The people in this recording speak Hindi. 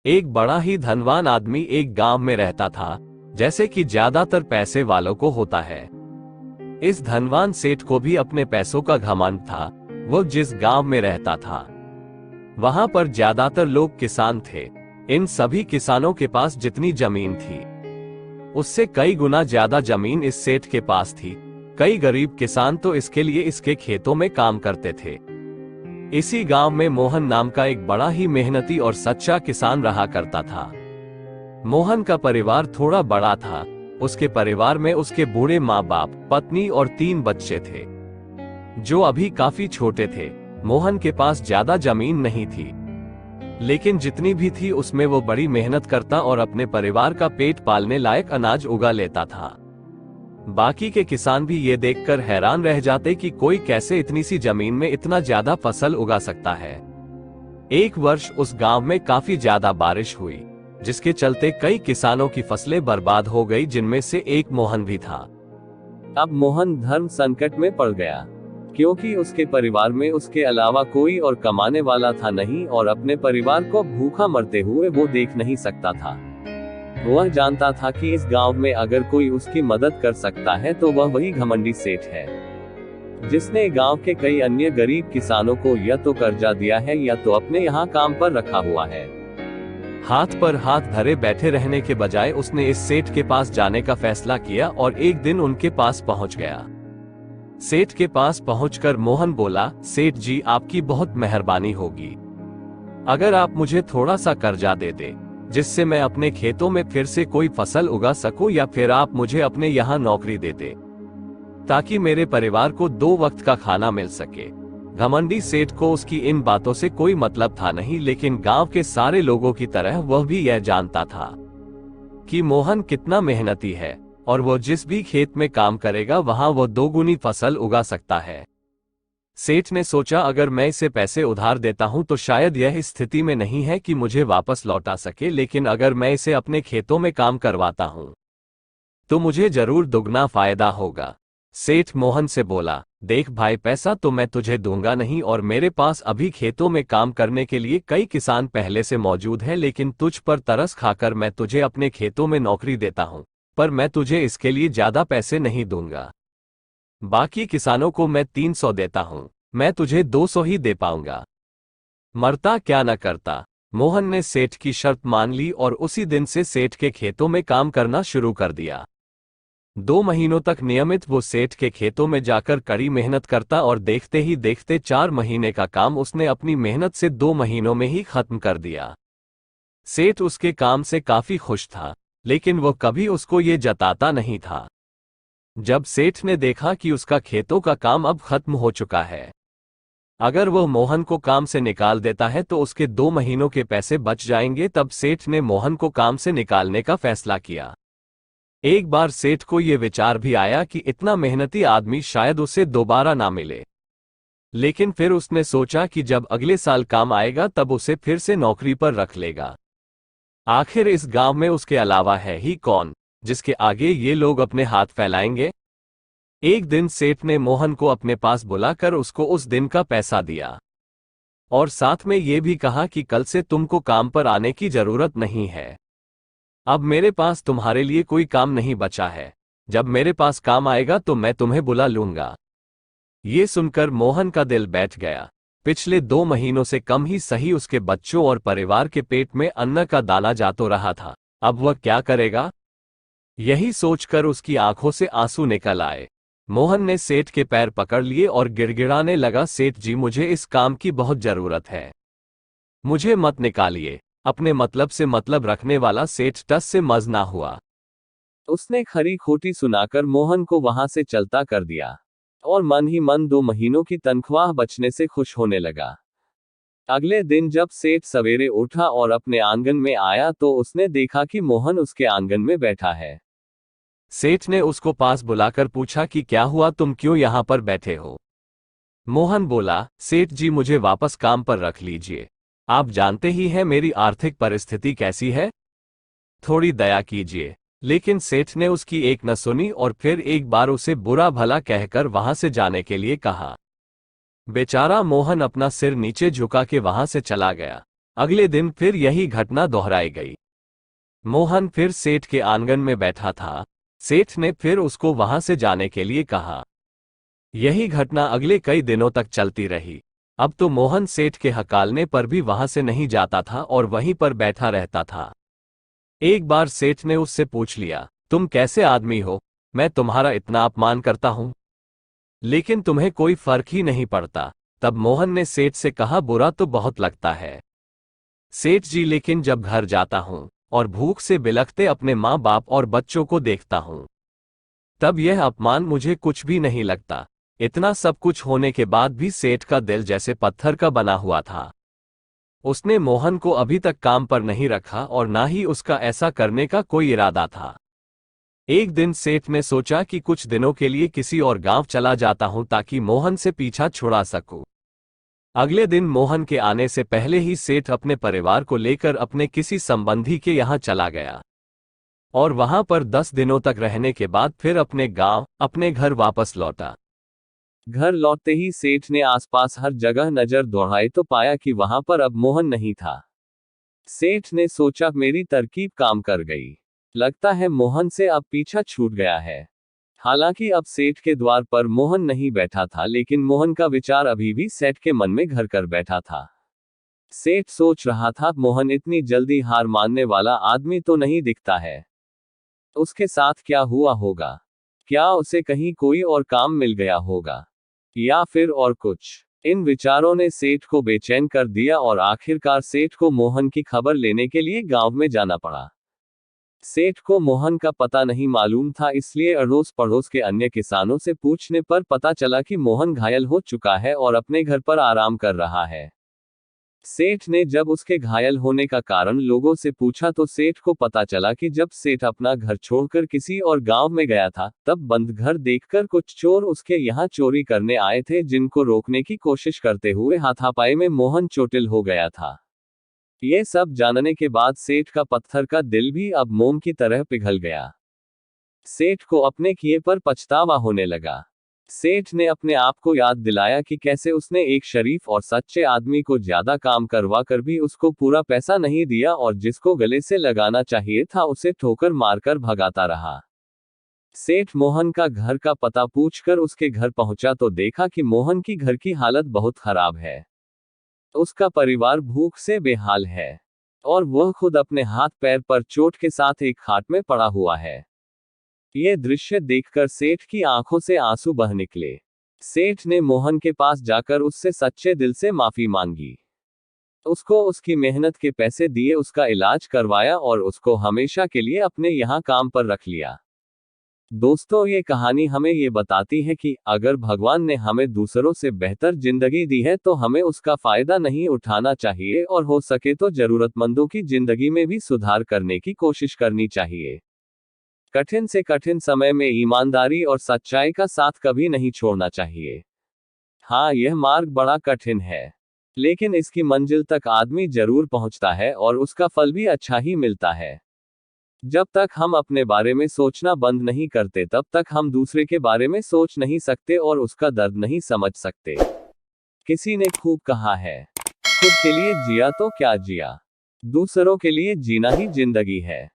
एक बड़ा ही धनवान आदमी एक गांव में रहता था, जैसे कि ज्यादातर पैसे वालों को होता है। इस धनवान सेठ को भी अपने पैसों का घमंड था। वो जिस गांव में रहता था वहां पर ज्यादातर लोग किसान थे। इन सभी किसानों के पास जितनी जमीन थी उससे कई गुना ज्यादा जमीन इस सेठ के पास थी। कई गरीब किसान तो इसके लिए इसके खेतों में काम करते थे। इसी गांव में मोहन नाम का एक बड़ा ही मेहनती और सच्चा किसान रहा करता था। मोहन का परिवार थोड़ा बड़ा था। उसके परिवार में उसके बूढ़े माँ बाप, पत्नी और 3 बच्चे थे जो अभी काफी छोटे थे। मोहन के पास ज्यादा जमीन नहीं थी, लेकिन जितनी भी थी उसमें वो बड़ी मेहनत करता और अपने परिवार का पेट पालने लायक अनाज उगा लेता था। बाकी के किसान भी ये देखकर हैरान रह जाते कि कोई कैसे इतनी सी जमीन में इतना ज्यादा फसल उगा सकता है। एक वर्ष उस गांव में काफी ज्यादा बारिश हुई, जिसके चलते कई किसानों की फसलें बर्बाद हो गई, जिनमें से एक मोहन भी था। अब मोहन धर्म संकट में पड़ गया, क्योंकि उसके परिवार में उसके अलावा कोई और कमाने वाला था नहीं और अपने परिवार को भूखा मरते हुए वो देख नहीं सकता था। वह जानता था कि इस गांव में अगर कोई उसकी मदद कर सकता है तो वह वही घमंडी सेठ है, जिसने गांव के कई अन्य गरीब किसानों को या तो कर्जा दिया है या तो अपने यहाँ काम पर रखा हुआ है। हाथ पर हाथ धरे बैठे रहने के बजाय उसने इस सेठ के पास जाने का फैसला किया और एक दिन उनके पास पहुंच गया। सेठ के पास पहुंचकर मोहन बोला, सेठ जी, आपकी बहुत मेहरबानी होगी अगर आप मुझे थोड़ा सा कर्जा दे दे, जिससे मैं अपने खेतों में फिर से कोई फसल उगा सकूं, या फिर आप मुझे अपने यहाँ नौकरी दे दे ताकि मेरे परिवार को 2 वक्त का खाना मिल सके। घमंडी सेठ को उसकी इन बातों से कोई मतलब था नहीं, लेकिन गांव के सारे लोगों की तरह वह भी यह जानता था कि मोहन कितना मेहनती है और वो जिस भी खेत में काम करेगा वहां वो 2 गुनी फसल उगा सकता है। सेठ ने सोचा, अगर मैं इसे पैसे उधार देता हूं तो शायद यह इस स्थिति में नहीं है कि मुझे वापस लौटा सके, लेकिन अगर मैं इसे अपने खेतों में काम करवाता हूं तो मुझे जरूर दुगना फायदा होगा। सेठ मोहन से बोला, देख भाई, पैसा तो मैं तुझे दूंगा नहीं और मेरे पास अभी खेतों में काम करने के लिए कई किसान पहले से मौजूद हैं, लेकिन तुझ पर तरस खाकर मैं तुझे अपने खेतों में नौकरी देता हूं, पर मैं तुझे इसके लिए ज्यादा पैसे नहीं दूंगा। बाकी किसानों को मैं 300 देता हूं, मैं तुझे 200 ही दे पाऊंगा। मरता क्या न करता। मोहन ने सेठ की शर्त मान ली और उसी दिन से सेठ के खेतों में काम करना शुरू कर दिया। 2 महीनों तक नियमित वो सेठ के खेतों में जाकर कड़ी मेहनत करता और देखते ही देखते 4 महीने का काम उसने अपनी मेहनत से 2 महीनों में ही खत्म कर दिया। सेठ उसके काम से काफी खुश था, लेकिन वो कभी उसको ये जताता नहीं था। जब सेठ ने देखा कि उसका खेतों का काम अब खत्म हो चुका है, अगर वो मोहन को काम से निकाल देता है तो उसके 2 महीनों के पैसे बच जाएंगे, तब सेठ ने मोहन को काम से निकालने का फैसला किया। एक बार सेठ को ये विचार भी आया कि इतना मेहनती आदमी शायद उसे दोबारा ना मिले, लेकिन फिर उसने सोचा कि जब अगले साल काम आएगा तब उसे फिर से नौकरी पर रख लेगा। आखिर इस गांव में उसके अलावा है ही कौन जिसके आगे ये लोग अपने हाथ फैलाएंगे। एक दिन सेठ ने मोहन को अपने पास बुलाकर उसको उस दिन का पैसा दिया और साथ में ये भी कहा कि कल से तुमको काम पर आने की जरूरत नहीं है। अब मेरे पास तुम्हारे लिए कोई काम नहीं बचा है, जब मेरे पास काम आएगा तो मैं तुम्हें बुला लूंगा। ये सुनकर मोहन का दिल बैठ गया। पिछले 2 महीनों से कम ही सही उसके बच्चों और परिवार के पेट में अन्न का दाना जा तो रहा था, अब वह क्या करेगा? यही सोचकर उसकी आंखों से आंसू निकल आए। मोहन ने सेठ के पैर पकड़ लिए और गिड़गिड़ाने लगा, सेठ जी, मुझे इस काम की बहुत जरूरत है, मुझे मत निकालिए। अपने मतलब से मतलब रखने वाला सेठ टस से मज ना हुआ। उसने खरी खोटी सुनाकर मोहन को वहां से चलता कर दिया और मन ही मन 2 महीनों की तनख्वाह बचने से खुश होने लगा। अगले दिन जब सेठ सवेरे उठा और अपने आंगन में आया तो उसने देखा कि मोहन उसके आंगन में बैठा है। सेठ ने उसको पास बुलाकर पूछा कि क्या हुआ, तुम क्यों यहाँ पर बैठे हो? मोहन बोला, सेठ जी, मुझे वापस काम पर रख लीजिए, आप जानते ही हैं मेरी आर्थिक परिस्थिति कैसी है, थोड़ी दया कीजिए। लेकिन सेठ ने उसकी एक न सुनी और फिर एक बार उसे बुरा भला कहकर वहां से जाने के लिए कहा। बेचारा मोहन अपना सिर नीचे झुका के वहां से चला गया। अगले दिन फिर यही घटना दोहराई गई। मोहन फिर सेठ के आंगन में बैठा था। सेठ ने फिर उसको वहां से जाने के लिए कहा। यही घटना अगले कई दिनों तक चलती रही। अब तो मोहन सेठ के हकालने पर भी वहां से नहीं जाता था और वहीं पर बैठा रहता था। एक बार सेठ ने उससे पूछ लिया, तुम कैसे आदमी हो? मैं तुम्हारा इतना अपमान करता हूं, लेकिन तुम्हें कोई फर्क ही नहीं पड़ता। तब मोहन ने सेठ से कहा, बुरा तो बहुत लगता है सेठ जी, लेकिन जब घर जाता हूं और भूख से बिलखते अपने माँ बाप और बच्चों को देखता हूं, तब यह अपमान मुझे कुछ भी नहीं लगता। इतना सब कुछ होने के बाद भी सेठ का दिल जैसे पत्थर का बना हुआ था। उसने मोहन को अभी तक काम पर नहीं रखा और ना ही उसका ऐसा करने का कोई इरादा था। एक दिन सेठ ने सोचा कि कुछ दिनों के लिए किसी और गांव चला जाता हूं ताकि मोहन से पीछा छुड़ा सकूं। अगले दिन मोहन के आने से पहले ही सेठ अपने परिवार को लेकर अपने किसी संबंधी के यहां चला गया और वहां पर 10 दिनों तक रहने के बाद फिर अपने गांव, अपने घर वापस लौटा। घर लौटते ही सेठ ने आसपास हर जगह नजर दौड़ाई तो पाया कि वहां पर अब मोहन नहीं था। सेठ ने सोचा, मेरी तरकीब काम कर गई, लगता है मोहन से अब पीछा छूट गया है। हालांकि अब सेठ के द्वार पर मोहन नहीं बैठा था, लेकिन मोहन का विचार अभी भी सेठ के मन में घर कर बैठा था। सेठ सोच रहा था, मोहन इतनी जल्दी हार मानने वाला आदमी तो नहीं दिखता है। उसके साथ क्या हुआ होगा? क्या उसे कहीं कोई और काम मिल गया होगा, या फिर और कुछ? इन विचारों ने सेठ को बेचैन कर दिया और आखिरकार सेठ को मोहन की खबर लेने के लिए गांव में जाना पड़ा। सेठ को मोहन का पता नहीं मालूम था, इसलिए अड़ोस पड़ोस के अन्य किसानों से पूछने पर पता चला कि मोहन घायल हो चुका है और अपने घर पर आराम कर रहा है। सेठ ने जब उसके घायल होने का कारण लोगों से पूछा तो सेठ को पता चला कि जब सेठ अपना घर छोड़कर किसी और गांव में गया था, तब बंद घर देखकर कुछ चोर उसके यहाँ चोरी करने आए थे, जिनको रोकने की कोशिश करते हुए हाथापाई में मोहन चोटिल हो गया था। ये सब जानने के बाद सेठ का पत्थर का दिल भी अब मोम की तरह पिघल गया। सेठ को अपने किए पर पछतावा होने लगा। सेठ ने अपने आप को याद दिलाया कि कैसे उसने एक शरीफ और सच्चे आदमी को ज्यादा काम करवा कर भी उसको पूरा पैसा नहीं दिया और जिसको गले से लगाना चाहिए था उसे ठोकर मारकर भगाता रहा। सेठ मोहन का घर का पता पूछकर उसके घर पहुंचा तो देखा कि मोहन की घर की हालत बहुत खराब है। उसका परिवार भूख से बेहाल है और वह खुद अपने हाथ पैर पर चोट के साथ एक खाट में पड़ा हुआ है। यह दृश्य देखकर सेठ की आंखों से आंसू बह निकले। सेठ ने मोहन के पास जाकर उससे सच्चे दिल से माफी मांगी। उसको उसकी मेहनत के पैसे दिए, उसका इलाज करवाया और उसको हमेशा के लिए अपने यहाँ काम पर रख लिया। दोस्तों, ये कहानी हमें ये बताती है कि अगर भगवान ने हमें दूसरों से बेहतर जिंदगी दी है तो हमें उसका फायदा नहीं उठाना चाहिए और हो सके तो जरूरतमंदों की जिंदगी में भी सुधार करने की कोशिश करनी चाहिए। कठिन से कठिन समय में ईमानदारी और सच्चाई का साथ कभी नहीं छोड़ना चाहिए। हाँ, यह मार्ग बड़ा कठिन है, लेकिन इसकी मंजिल तक आदमी जरूर पहुंचता है और उसका फल भी अच्छा ही मिलता है। जब तक हम अपने बारे में सोचना बंद नहीं करते तब तक हम दूसरे के बारे में सोच नहीं सकते और उसका दर्द नहीं समझ सकते। किसी ने खूब कहा है, खुद के लिए जिया तो क्या जिया, दूसरों के लिए जीना ही जिंदगी है।